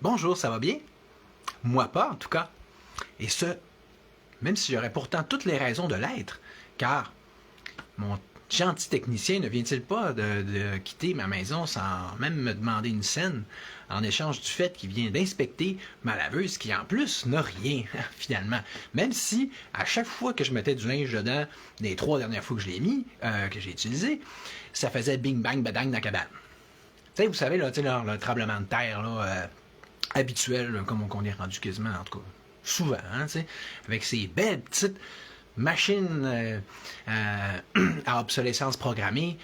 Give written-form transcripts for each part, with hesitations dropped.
Bonjour, ça va bien? Moi pas, en tout cas. Et ce, même si j'aurais pourtant toutes les raisons de l'être, car mon gentil technicien ne vient-il pas de quitter ma maison sans même me demander une scène, en échange du fait qu'il vient d'inspecter ma laveuse qui en plus n'a rien, finalement. Même si, à chaque fois que je mettais du linge dedans, les 3 dernières fois que je l'ai mis, que j'ai utilisé, ça faisait bing bang badang dans la cabane. Tu sais, vous savez, là, le tremblement de terre, là, habituel, là, comme on est rendu quasiment, en tout cas, souvent, hein, avec ces belles petites machines à obsolescence programmée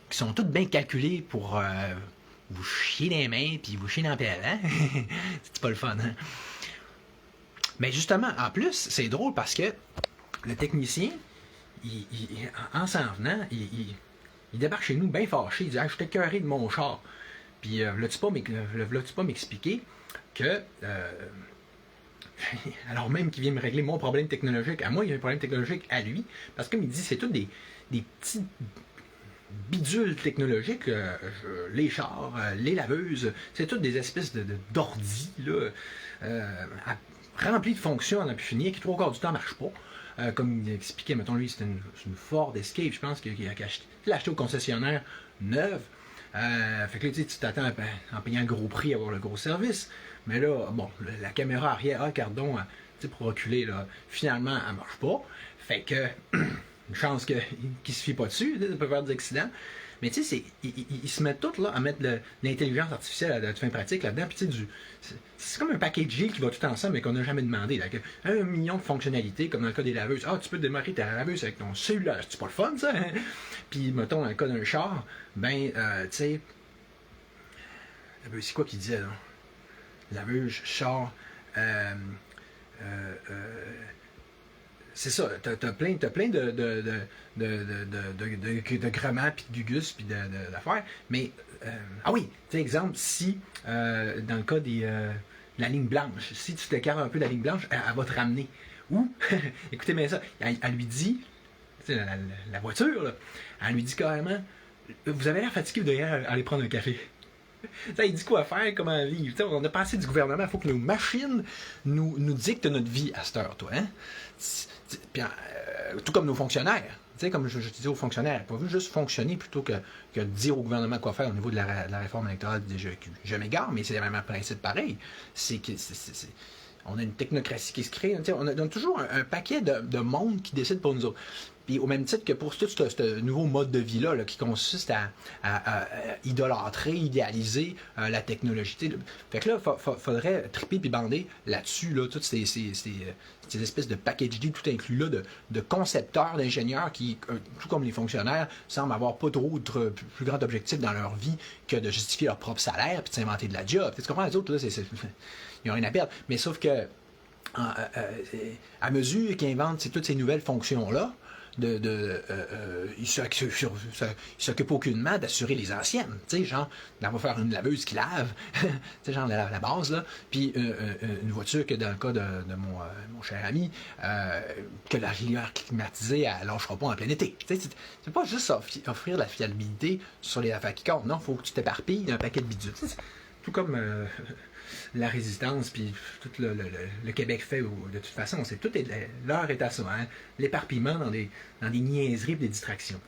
qui sont toutes bien calculées pour vous chier les mains puis vous chier dans la pelle, hein? C'est pas le fun, hein? Mais justement, en plus, c'est drôle parce que le technicien, en s'en venant, il débarque chez nous bien fâché. Il dit: ah, je t'ai écœuré de mon char. Puis, veux-tu pas m'expliquer que, alors même qu'il vient me régler mon problème technologique, à moi, il y a un problème technologique à lui, parce que comme il dit, c'est tout des petits bidules technologiques, les chars, les laveuses, c'est toutes des espèces d'ordi, là, remplis de fonctions à n'en plus finir, qui 3 quarts du temps ne marchent pas. Comme il expliquait, mettons, lui, c'est une Ford Escape, je pense, qu'il a acheté au concessionnaire neuve. Fait que là, tu t'attends en payant un gros prix à avoir le gros service. Mais là, bon, la caméra arrière, cardon, pour reculer, là, finalement, elle marche pas. Fait que, une chance qu'il ne se fie pas dessus, ça peut faire des accidents. Mais tu sais, ils se mettent tous là à mettre l'intelligence artificielle à fin pratique là-dedans. Puis tu sais, c'est comme un package qui va tout ensemble, mais qu'on n'a jamais demandé. Là, 1 million de fonctionnalités, comme dans le cas des laveuses. Ah, tu peux démarrer ta laveuse avec ton cellulaire. C'est pas le fun, ça? Hein? Puis, mettons, dans le cas d'un char, ben, tu sais, c'est quoi qu'il disait, là? Laveuse, char, c'est ça, t'as plein de grammaires, puis de gugus, puis d'affaires. Mais, ah oui, tu sais, exemple, si, dans le cas la ligne blanche, si tu t'écartes un peu de la ligne blanche, elle va te ramener. Ou, écoutez bien ça, elle lui dit, la voiture, là, elle lui dit carrément: vous avez l'air fatigué, vous devriez aller prendre un café. Ça, il dit quoi faire, comment vivre. T'sais, on a passé du gouvernement, il faut que nos machines nous dictent notre vie à cette heure, toi. Hein? Puis, tout comme nos fonctionnaires. Tu sais, comme je disais aux fonctionnaires, pas vu juste fonctionner plutôt que de dire au gouvernement quoi faire au niveau de la réforme électorale. Je m'égare, mais c'est le même principe pareil. C'est que on a une technocratie qui se crée. On a toujours un paquet de monde qui décide pour nous autres. Puis au même titre que pour tout ce nouveau mode de vie-là qui consiste à idolâtrer, idéaliser la technologie. Fait que là, il faudrait triper puis bander là-dessus, là, toutes ces espèces de package deal tout inclus là, de concepteurs, d'ingénieurs qui, tout comme les fonctionnaires, semblent avoir pas trop de plus grand objectif dans leur vie que de justifier leur propre salaire puis de s'inventer de la job. Tu comprends, les autres, là, ils n'ont rien à perdre. Mais sauf que, à mesure qu'ils inventent toutes ces nouvelles fonctions-là, ils s'occupent aucunement d'assurer les anciennes. Tu sais, genre, on va faire une laveuse qui lave, tu sais, genre la base, là, puis une voiture que dans le cas de mon cher ami, que la rivière climatisée, elle lâchera pas en plein été. Tu sais, c'est pas juste offrir la fiabilité sur les affaires qui comptent. Non, il faut que tu t'éparpilles d'un paquet de bidules. Tout comme la résistance, puis tout le Québec fait, de toute façon, l'heure est à ça, hein? L'éparpillement dans des niaiseries et des distractions.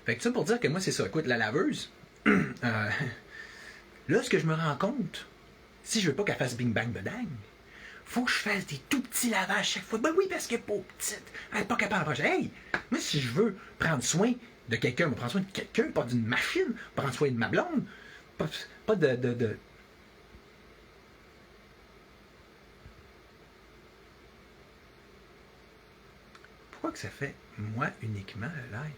Fait que ça pour dire que moi, c'est ça. Écoute, la laveuse, là, ce que je me rends compte, si je veux pas qu'elle fasse bing bang bedang, faut que je fasse des tout petits lavages chaque fois. Ben oui, parce qu'elle est pas petite. Elle est pas capable de hey, moi, si je veux prendre soin de quelqu'un, prendre soin de quelqu'un, pas d'une machine, prendre soin de ma blonde, pas de Pourquoi que ça fait moi uniquement le live?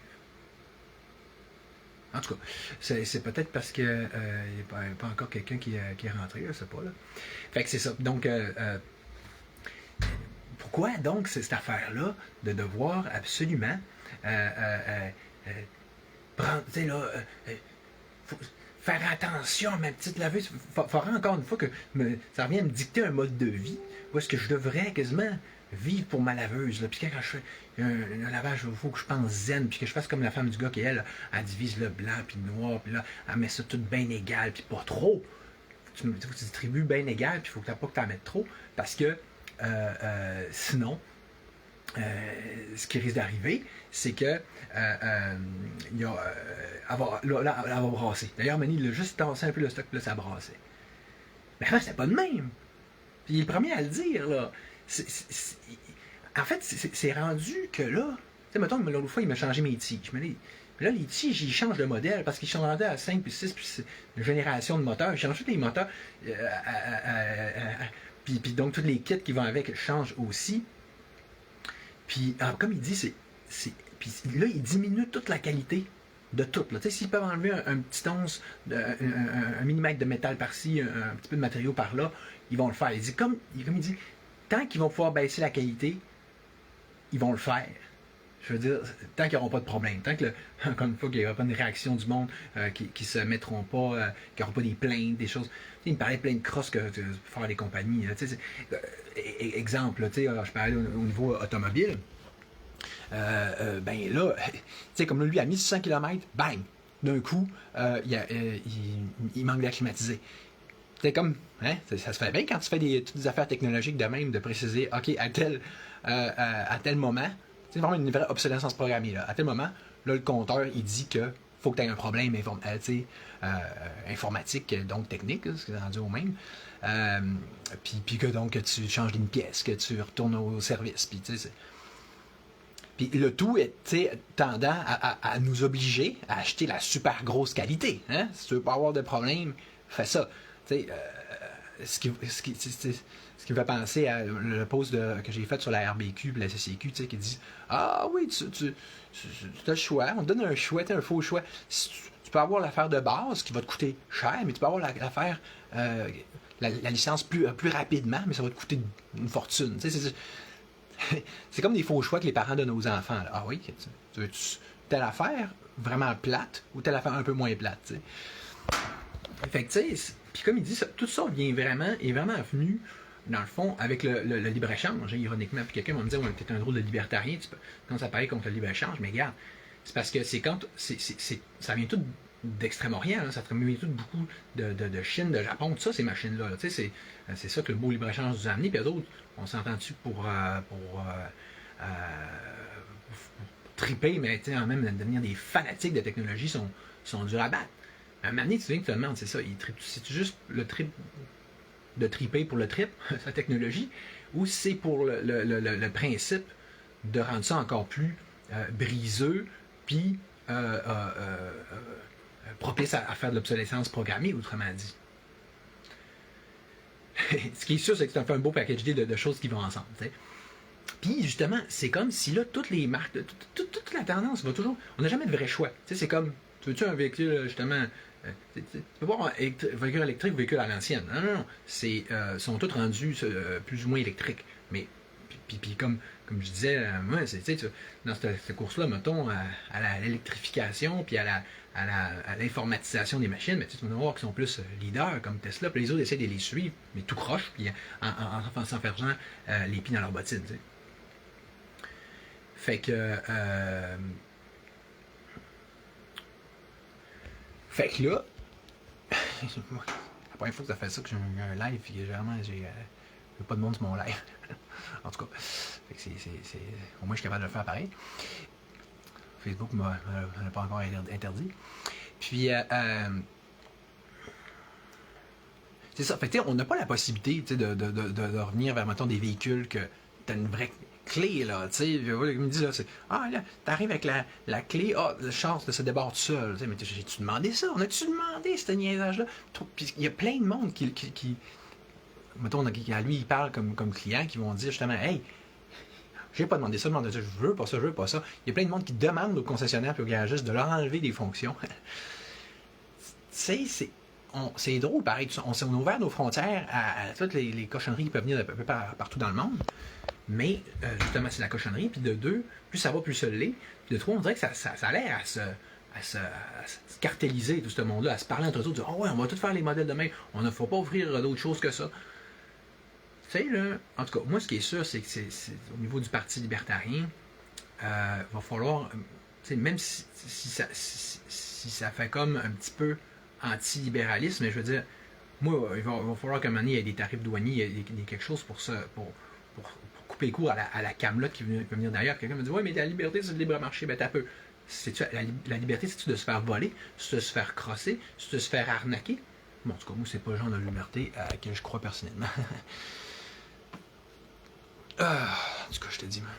En tout cas, c'est peut-être parce que il n'y a pas encore quelqu'un qui est rentré, je sais pas là. Fait que c'est ça. Donc pourquoi donc cette affaire-là de devoir absolument prendre, tu sais là, faire attention à ma petite laveuse. Faudra encore une fois que ça revient à me dicter un mode de vie où est-ce que je devrais quasiment vivre pour ma laveuse. Là. Puis quand je fais un lavage, il faut que je pense zen, puis que je fasse comme la femme du gars qui, elle divise le blanc puis le noir, puis là, elle met ça tout bien égal, puis pas trop. tu distribues bien égal, puis il faut pas que tu en mettes trop, parce que sinon, ce qui risque d'arriver, c'est que il y a, elle va brasser. D'ailleurs, Manny, il a juste tassé un peu le stock, puis là, ça brassait. Mais avant, c'était pas de même. Puis il est le premier à le dire, là. En fait, c'est rendu que là, tu sais, mettons que l'autre fois, il m'a changé mes tiges. Mais là, les tiges, ils changent de modèle parce qu'ils sont rendus à 5, puis 6, puis génération de moteurs. Ils changent tous les moteurs. Puis donc, tous les kits qui vont avec changent aussi. Puis, comme il dit, puis là, il diminue toute la qualité de tout. S'ils peuvent enlever un petit once, un millimètre de métal par-ci, un petit peu de matériau par-là, ils vont le faire. Il dit, comme il dit, tant qu'ils vont pouvoir baisser la qualité, ils vont le faire. Je veux dire, tant qu'ils n'auront pas de problème, tant que, encore une fois, qu'il n'y aura pas une réaction du monde, qui ne se mettront pas, qu'il n'y aura pas des plaintes, des choses. Il me parlait de plein de crosses pour faire les compagnies. Exemple, je parlais au niveau automobile. Ben là, comme lui a 1600 km, bang, d'un coup, il manque d'air climatisé. C'est comme, hein, ça se fait bien quand tu fais toutes des affaires technologiques de même, de préciser, OK, à tel moment, c'est vraiment une vraie obsolescence programmée. Là. À tel moment, là, le compteur, il dit que faut que tu aies un problème informatique, donc technique, ce qui est rendu au même. Puis que donc que tu changes d'une pièce, que tu retournes au service. Puis le tout est tendant à nous obliger à acheter la super grosse qualité. Hein? Si tu veux pas avoir de problème, fais ça. Ce qui me fait penser à le post que j'ai fait sur la RBQ et la CCQ, qui dit ah oui, tu as le choix, on te donne un choix, un faux choix. Tu peux avoir l'affaire de base qui va te coûter cher, mais tu peux avoir l'affaire, la licence plus rapidement, mais ça va te coûter une fortune. C'est comme des faux choix que les parents donnent aux enfants. Là. Ah oui, tu veux telle affaire vraiment plate ou telle affaire un peu moins plate. T'sais. Fait que tu sais, puis comme il dit, tout ça est vraiment venu, dans le fond, avec le libre-échange, ironiquement. Puis quelqu'un va me dire, ouais, t'es un drôle de libertarien, quand ça paraît contre le libre-échange, mais regarde, c'est parce que ça vient tout d'Extrême-Orient, hein, ça vient tout beaucoup de Chine, de Japon, tout ça, ces machines-là. C'est ça que le beau libre-échange nous a amené, puis il y a d'autres, on s'entend-tu pour triper, mais même devenir des fanatiques de technologie sont durs à battre. À un moment donné, tu viens que tu te demandes, c'est ça, c'est juste le trip de triper pour le trip, sa technologie, ou c'est pour le principe de rendre ça encore plus briseux, puis propice à faire de l'obsolescence programmée, autrement dit. Ce qui est sûr, c'est que c'est un beau package de choses qui vont ensemble. T'sais. Puis justement, c'est comme si là, toutes les marques, toute la tendance va toujours. On n'a jamais de vrai choix. C'est comme, tu veux-tu un véhicule, justement. Tu peux pas avoir un véhicule électrique ou un véhicule à l'ancienne. Non. Sont tous rendus plus ou moins électriques. Mais, puis comme je disais, moi, dans cette course-là, mettons, à l'électrification, puis à l'informatisation des machines, mais tu vas voir qu'ils sont plus leaders comme Tesla, puis les autres essaient de les suivre, mais tout croche, puis en s'enfergeant les pieds dans leurs bottines. T'sais. Fait que. Fait que là, la première fois que ça fait ça, que j'ai un live, puis généralement, j'ai pas de monde sur mon live. En tout cas, fait que au moins je suis capable de le faire pareil. Facebook ne m'a pas encore interdit. Puis, c'est ça. Fait que, on n'a pas la possibilité de revenir vers, mettons, des véhicules que tu as une vraie clé, là, tu sais, il me dit, là, là, t'arrives avec la clé, la chance de se débarre tout seul, tu sais, mais j'ai-tu demandé ça? On a-tu demandé ce niaisage-là? Puis il y a plein de monde qui mettons, à lui, il parle comme client, qui vont dire justement, hey, j'ai pas demandé ça, je veux pas ça, je veux pas ça. Il y a plein de monde qui demande aux concessionnaires et aux garagistes de leur enlever des fonctions. Tu sais, c'est drôle, pareil, on a ouvert nos frontières à toutes les cochonneries qui peuvent venir de peu partout dans le monde. Mais, justement, c'est la cochonnerie. Puis de deux, plus ça va, plus ça l'est. Puis de trois, on dirait que ça a l'air à se cartéliser, tout ce monde-là, à se parler entre eux, de dire, oh ouais, on va tout faire les modèles de même. On ne faut pas offrir d'autres choses que ça. Tu sais, là, en tout cas, moi, ce qui est sûr, c'est que au niveau du Parti libertarien, va falloir, même si ça fait comme un petit peu anti-libéralisme, mais je veux dire, Moi, il va falloir qu'à un moment donné, il y ait des tarifs douaniers, il y ait quelque chose pour ça, pour couper le cours à la camelote qui va venir derrière. Quelqu'un me dit, ouais, mais la liberté, c'est le libre marché. Ben, t'as peu. La liberté, c'est-tu de se faire voler, c'est de se faire crosser, c'est de se faire arnaquer? Bon, en tout cas, moi, c'est pas le genre de liberté à laquelle je crois personnellement. En tout cas, je te dis, man.